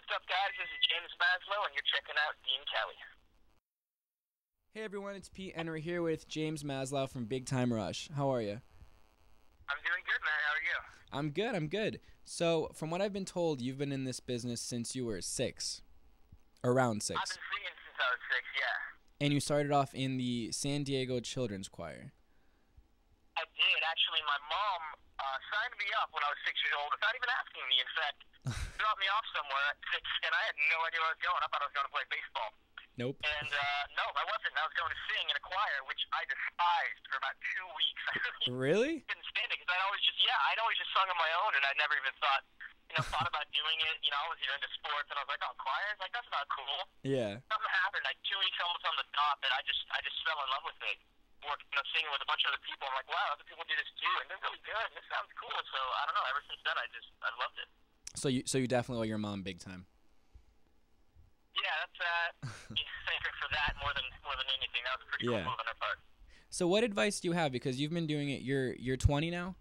What's up, guys? This is James Maslow, and you're checking out Dean Kelly. Hey everyone, it's Pete, and we're here with James Maslow from Big Time Rush. How are you? I'm doing good, man. How are you? I'm good. So, from what I've been told, you've been in this business since you were 6. Around 6. I've been singing since I was 6, yeah. And you started off in the San Diego Children's Choir. I did. Actually, my mom signed me up when I was 6 years old without even asking me. In fact, dropped me off somewhere at 6, and I had no idea where I was going. I thought I was going to play baseball. Nope. And, no, I wasn't. I was going to sing in a choir, which I despised for about 2 weeks. I Really? couldn't stand it, because I'd always just sung on my own, and I never even thought about doing it. I was into sports, and I was like, oh, choirs? Like, that's not cool. Yeah. Something happened, like 2 weeks almost on the dot, that I just fell in love with it. Singing with a bunch of other people, I'm like, wow, other people do this too, and they're really good, and this sounds cool. So, I don't know, ever since then, I loved it. So you definitely owe your mom big time. Yeah, that's, you thank her for that more than anything. That was a pretty cool move on her part. So what advice do you have? Because you've been doing it, you're 20 now?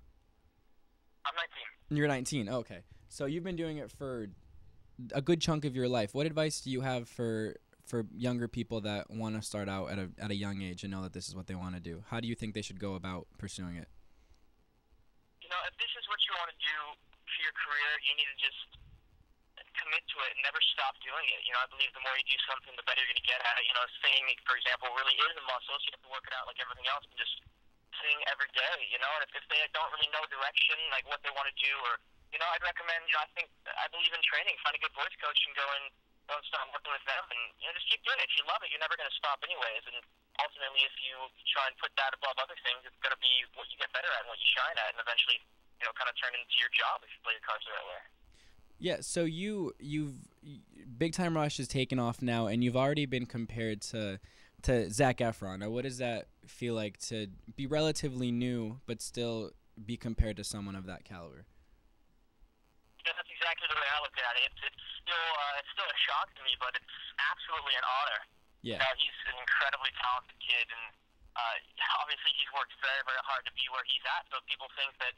I'm 19. You're 19, okay. So you've been doing it for a good chunk of your life. What advice do you have for younger people that want to start out at a young age and know that this is what they want to do? How do you think they should go about pursuing it? If this is what you want to do for your career, you need to just commit to it and never stop doing it. I believe the more you do something, the better you're going to get at it. Singing, for example, really is a muscle, so you have to work it out like everything else and just sing every day, and if they don't really know direction, like what they want to do, or, I'd recommend, I believe in training. Find a good voice coach and go start working with them, and, just keep doing it. If you love it, you're never going to stop anyways, and ultimately, if you try and put that above other things, it's going to be what you get better at and what you shine at, and eventually, kind of turn into your job if you play your cards the right way. Yeah, so you've Big Time Rush has taken off now, and you've already been compared to Zac Efron. Now, what does that feel like to be relatively new, but still be compared to someone of that caliber? That's exactly the way I look at it. It's still a shock to me, but it's absolutely an honor. Yeah. He's an incredibly talented kid, and obviously he's worked very, very hard to be where he's at. So if people think that,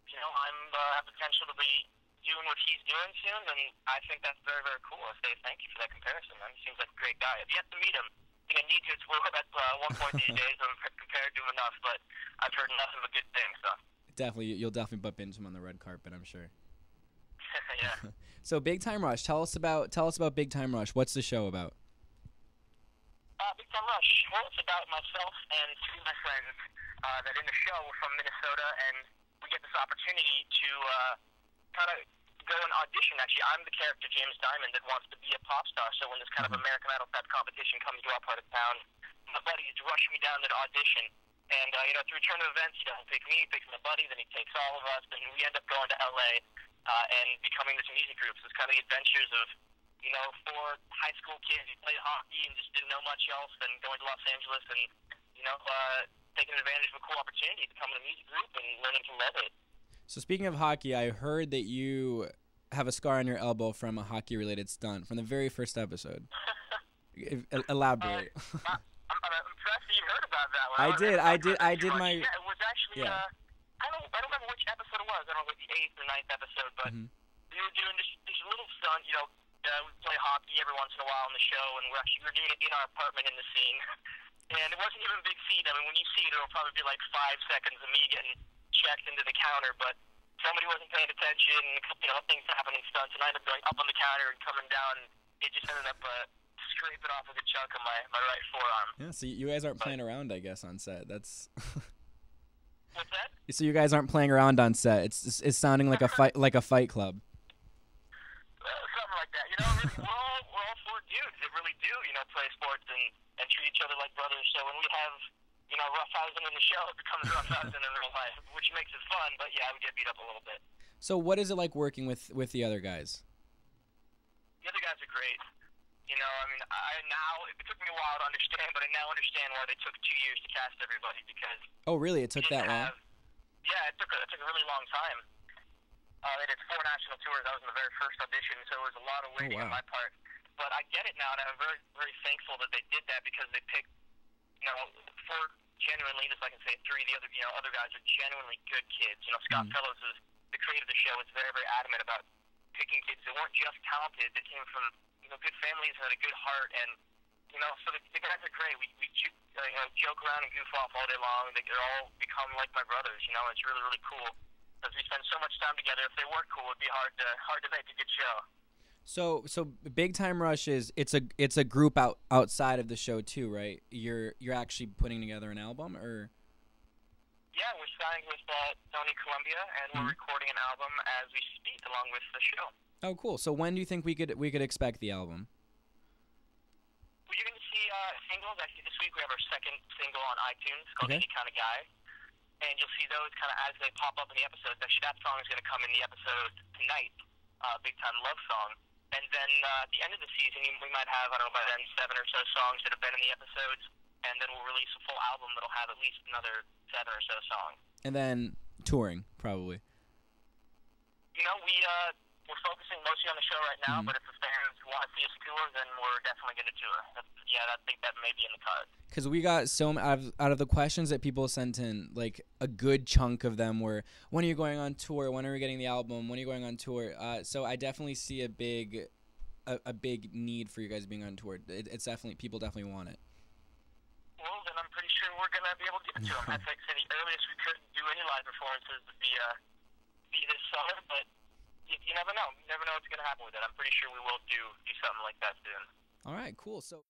I'm have potential to be doing what he's doing soon, then I think that's very, very cool. I say thank you for that comparison, man. He seems like a great guy. I've yet to meet him. I think I need to explore at one point these days. I'm compared to him enough, but I've heard nothing but good things. So. Definitely, you'll definitely bump into him on the red carpet, I'm sure. Yeah. So Big Time Rush, tell us about Big Time Rush. What's the show about? Big Time Rush. Well, it's about myself and two of my friends that in the show we're from Minnesota, and we get this opportunity to kind of go and audition. Actually, I'm the character James Diamond that wants to be a pop star. So when this kind of American Idol type competition comes to our part of town, my buddies rush me down to audition. And, through a turn of events, he doesn't pick me, he picks my buddy, then he takes all of us, and we end up going to L.A. And becoming this music group. So it's kind of the adventures of, 4 high school kids who played hockey and just didn't know much else, and going to Los Angeles and, taking advantage of a cool opportunity to become in a music group and learning to love it. So speaking of hockey, I heard that you have a scar on your elbow from a hockey-related stunt from the very first episode. Elaborate. I'm impressed that you heard about that one. I did my... Yeah, it was actually, yeah. I don't remember which episode it was. I don't know, like the 8th or 9th episode, but we were doing this little stunt, we play hockey every once in a while on the show, and we're doing it in our apartment in the scene. And it wasn't even a big scene. I mean, when you see it, it'll probably be like 5 seconds of me getting checked into the counter, but somebody wasn't paying attention, things happening stunts, and I ended up going up on the counter and coming down, and it just ended up scraping off a good chunk of my right forearm. Yeah, so you guys aren't playing around, I guess, on set. That's... What's that? So you guys aren't playing around on set. It's sounding like a fight club. Something like that. We're all 4 dudes that really do, play sports and treat each other like brothers. So when we have, roughhousing in the show, it becomes roughhousing in real life, which makes it fun. But yeah, we get beat up a little bit. So what is it like working with the other guys? The other guys are great. It took me a while to understand, but I now understand why they took 2 years to cast everybody, because... Oh, really? It took that long? Yeah, it took a really long time. They did 4 national tours. I was in the very first audition, so it was a lot of waiting on my part. But I get it now, and I'm very, very thankful that they did that, because they picked, 4 genuinely, just like I can say 3, the other guys are genuinely good kids. Scott Fellows, is the creator of the show, is very, very adamant about picking kids that weren't just talented, that came from, good families and had a good heart, and, so the guys are great. We joke around and goof off all day long. They're all become like my brothers, it's really, really cool. Because we spend so much time together. If they weren't cool, it'd be hard to make a good show. So Big Time Rush it's a group outside of the show too, right? You're actually putting together an album, or? Yeah, we're signed with Sony Columbia, and we're recording an album as we speak, along with the show. Oh, cool. So when do you think we could expect the album? Well, you're going to see singles. Actually, this week we have our second single on iTunes called Any Kind of Guy. And you'll see those kind of as they pop up in the episodes. Actually, that song is going to come in the episode tonight, Big Time Love Song. And then at the end of the season, we might have, I don't know, by then 7 or so songs that have been in the episodes. And then we'll release a full album that'll have at least another 7 or so songs. And then touring, probably. We're focusing mostly on the show right now, but if the fans want to see us tour, then we're definitely going to tour. I think that may be in the cards. Because we got out of the questions that people sent in, like a good chunk of them were, when are you going on tour? When are we getting the album? When are you going on tour? So I definitely see a big need for you guys being on tour. It's definitely, people definitely want it. Well, then I'm pretty sure we're going to be able to give it to them. That's like the earliest we could do any live performances would be this summer, but you never know. You never know what's going to happen with it. I'm pretty sure we will do something like that soon. All right, cool. So